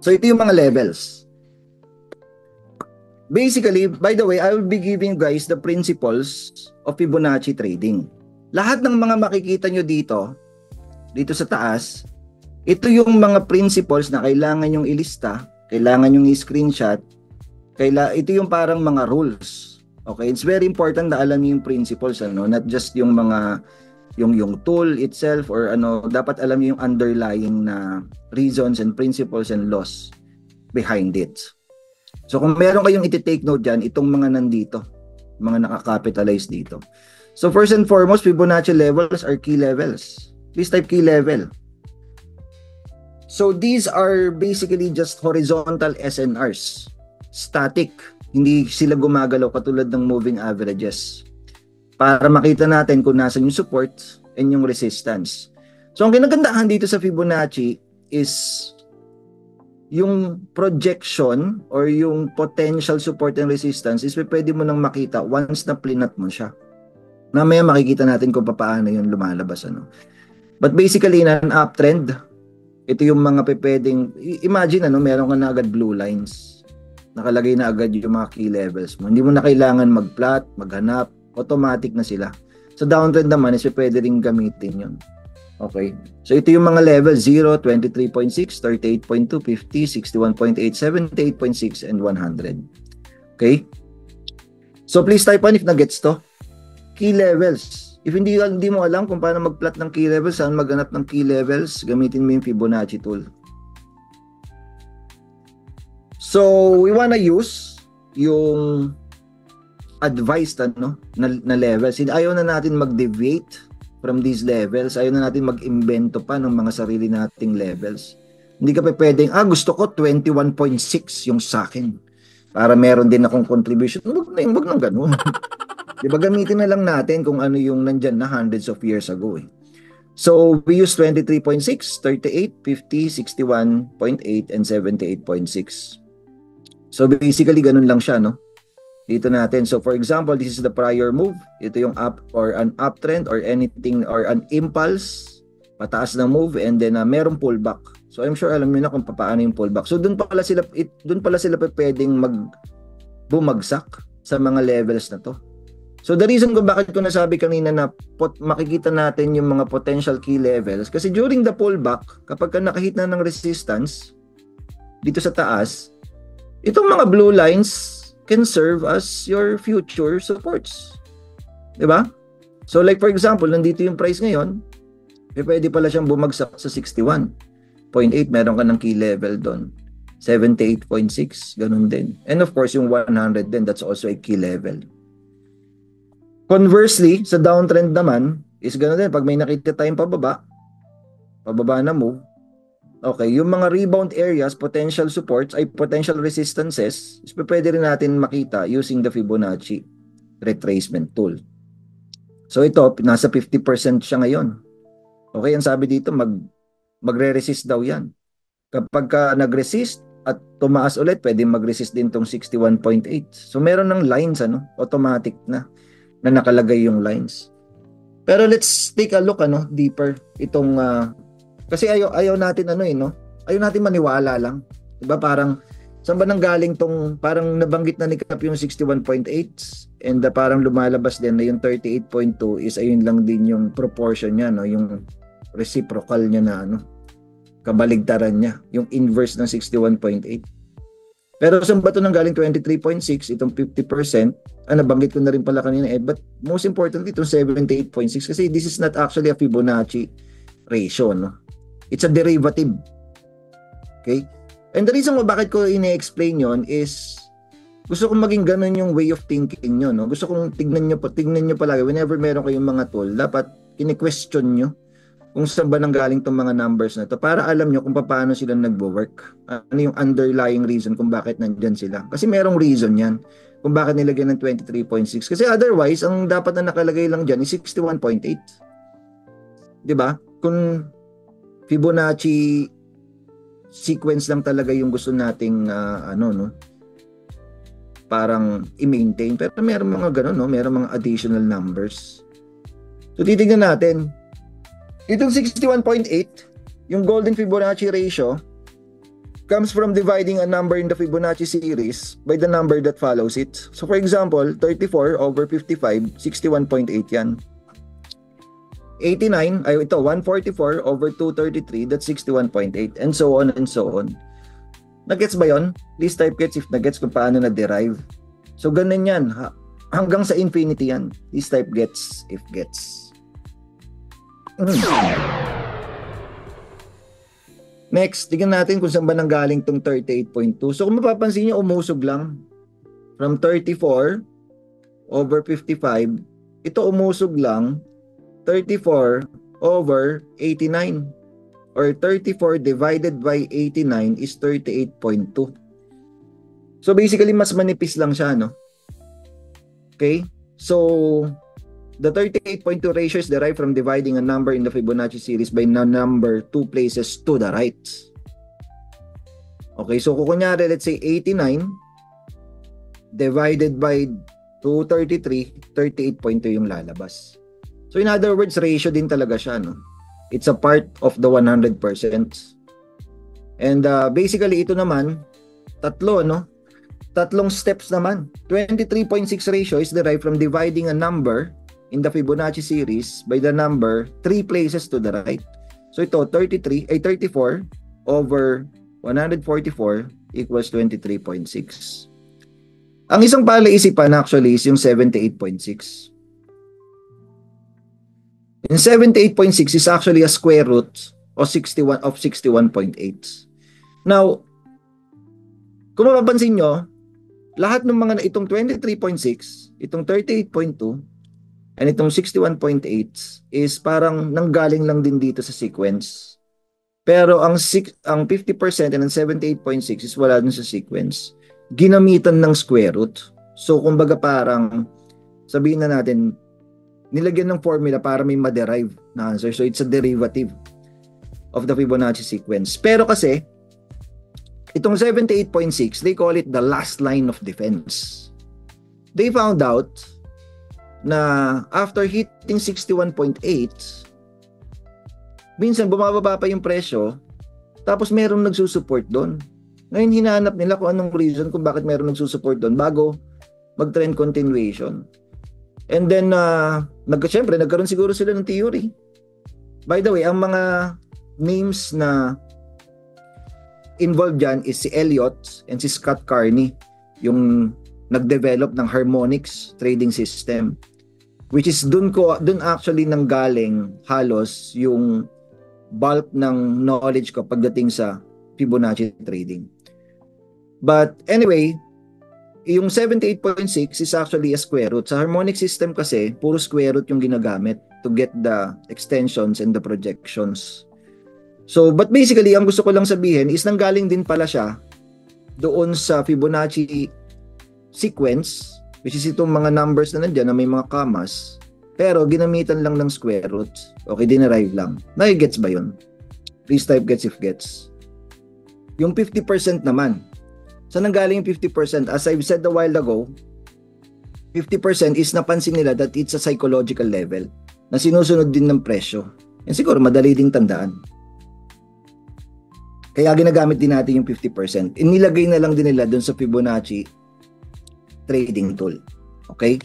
So ito yung mga levels. Basically, by the way, I will be giving guys the principles of Fibonacci trading. Lahat ng mga makikita nyo dito sa taas, ito yung mga principles na kailangan nyong ilista, kailangan nyong i-screenshot, ito yung parang mga rules. Okay, it's very important na alam niyo yung principles, not just yung mga yung tool itself or dapat alam niyo yung underlying na reasons and principles and laws behind it. So kung meron kayong iti-take note dyan, itong mga nandito, mga nakakapitalize dito. So first and foremost, Fibonacci levels are key levels. Please type key level. So these are basically just horizontal SNRs. Static. Hindi sila gumagalaw katulad ng moving averages. Para makita natin kung nasan yung support and yung resistance. So ang ginagandahan dito sa Fibonacci is yung projection or yung potential support and resistance is pwede mo nang makita once na plinat mo siya. Mamaya makikita natin kung paano yun lumalabas. But basically, in an uptrend, ito yung mga pwedeng, imagine meron ka na agad blue lines. Nakalagay na agad yung mga key levels mo. Hindi mo na kailangan mag-plot, maghanap, automatic na sila. Sa downtrend naman is pwede rin gamitin yun. Okay. So ito yung mga level 0, 23.6, 38.2, 50, 61.8, 78.6, and 100. Okay? So please type on if na-gets to. Key levels. If hindi mo alam kung paano mag-plot ng key levels, saan maghanap ng key levels, gamitin mo yung Fibonacci tool. So we wanna use yung advised na levels. Ayaw na natin mag-deviate from these levels. Ayaw na natin mag-imbento pa ng mga sarili nating levels. Hindi ka pa pwedeng, gusto ko 21.6 yung sa akin. Para meron din akong contribution. Huwag nang ganun. Diba, gamitin na lang natin kung ano yung nandyan na hundreds of years ago. So, we use 23.6, 38, 50, 61.8, and 78.6. So, basically, ganun lang siya, dito natin. So for example, this is the prior move. Ito yung up or an uptrend or anything or an impulse, pataas na move, and then merong pullback. So I'm sure alam niyo na kung paano yung pullback. So doon pala sila pwedeng bumagsak sa mga levels na to. So the reason kung bakit ko nasabi kanina na makikita natin yung mga potential key levels kasi during the pullback, kapag nakahit na ng resistance dito sa taas, itong mga blue lines can serve as your future supports. Diba? So like for example, nandito yung price ngayon, pwede pala siyang bumagsak sa 61.8, meron ka ng key level doon. 78.6, ganun din. And of course, yung 100 din, that's also a key level. Conversely, sa downtrend naman, is ganun din. Pag may nakita tayong pababa na move, okay, yung mga rebound areas, potential supports, ay potential resistances, is pwede rin natin makita using the Fibonacci retracement tool. So ito, nasa 50% siya ngayon. Okay, ang sabi dito, magre-resist daw yan. Kapag nag-resist at tumaas ulit, pwede mag-resist din tong 61.8. So meron ng lines, automatic na nakalagay yung lines. Pero let's take a look deeper itong kasi ayaw natin ayaw natin maniwala lang. 'Di ba? Parang saan ba nanggaling tong parang nabanggit na ni Cap yung 61.8 and parang lumalabas din na yung 38.2 is ayun lang din yung proportion niya, yung reciprocal niya na kabaligtaran niya, yung inverse ng 61.8. Pero saan ba ito nanggaling 23.6, itong 50%? Nabanggit ko na rin pala kanina but most importantly itong 78.6 kasi this is not actually a Fibonacci ratio, It's a derivative. Okay? And the reason bakit ko ine-explain yon is gusto kong maging ganun yung way of thinking nyo, Gusto kong tignan nyo palagi whenever meron kayong mga tool, dapat kine-question nyo kung saan ba nanggaling tong mga numbers na to para alam nyo kung paano sila nagwo-work. Ano yung underlying reason kung bakit nandyan sila. Kasi merong reason yan kung bakit nilagyan ng 23.6. Kasi otherwise, ang dapat na nakalagay lang dyan is 61.8. Diba? Kung Fibonacci sequence lang talaga yung gusto nating parang i-maintain, pero meron mga ganun, meron mga additional numbers. So titingnan natin itong 61.8, yung golden Fibonacci ratio, comes from dividing a number in the Fibonacci series by the number that follows it. So for example, 34 over 55, 61.8 yan. 89, ay ito, 144 over 233, that's 61.8, and so on and so on. Nagets ba yon? Please type gets if nagets kung paano na-derive. So ganun yan, hanggang sa infinity yan. Please type gets if gets. Next, tignan natin kung saan ba nanggaling tong 38.2. So kung mapapansin nyo, umusog lang. From 34 over 55, ito umusog lang 34 over 89. Or 34 divided by 89 is 38.2. So basically, mas manipis lang siya, no? Okay? So, the 38.2 ratio is derived from dividing a number in the Fibonacci series by number 2 places to the right. Okay, so kung kunyari, let's say 89 divided by 233, 38.2 yung lalabas. So in other words, ratio din talaga siya, no? It's a part of the 100%. And basically, ito naman, tatlo, no? Tatlong steps naman. 23.6 ratio is derived from dividing a number in the Fibonacci series by the number 3 places to the right. So ito 34 over 144 equals 23.6. Ang isang palaisipan actually is yung 78.6. Yung 78.6 is actually a square root of 61 of 61.8. Now, kung mapapansin nyo, lahat ng mga itong 23.6, itong 38.2, and itong 61.8 is parang nanggaling lang din dito sa sequence. Pero ang 50% and ang 78.6 is wala dun sa sequence. Ginamitan ng square root. So kumbaga parang sabihin na natin, nilagyan ng formula para may ma-derive na answer. So it's a derivative of the Fibonacci sequence. Pero kasi, itong 78.6, they call it the last line of defense. They found out na after hitting 61.8, minsan bumababa pa yung presyo, tapos merong nagsusupport doon. Ngayon hinahanap nila kung anong reason kung bakit merong nagsusupport doon bago mag-trend continuation. And then, syempre, nagkaroon siguro sila ng theory. By the way, ang mga names na involved dyan is si Elliott and si Scott Carney, yung nag-develop ng harmonics trading system. Which is dun actually nanggaling halos yung bulk ng knowledge ko pagdating sa Fibonacci trading. But anyway, yung 78.6 is actually a square root. Sa harmonic system kasi, puro square root yung ginagamit to get the extensions and the projections. So, but basically, ang gusto ko lang sabihin is nanggaling din pala siya doon sa Fibonacci sequence, which is itong mga numbers na nandyan na may mga commas, pero ginamitan lang ng square root. Okay, dinerive lang. Nai-gets ba yun? Please type gets if gets. Yung 50% naman. Saan nanggaling yung 50%? As I've said a while ago, 50% is napansin nila that it's a psychological level na sinusunod din ng presyo. Yan siguro madali ding tandaan. Kaya ginagamit din natin yung 50%. Inilagay na lang din nila dun sa Fibonacci trading tool. Okay?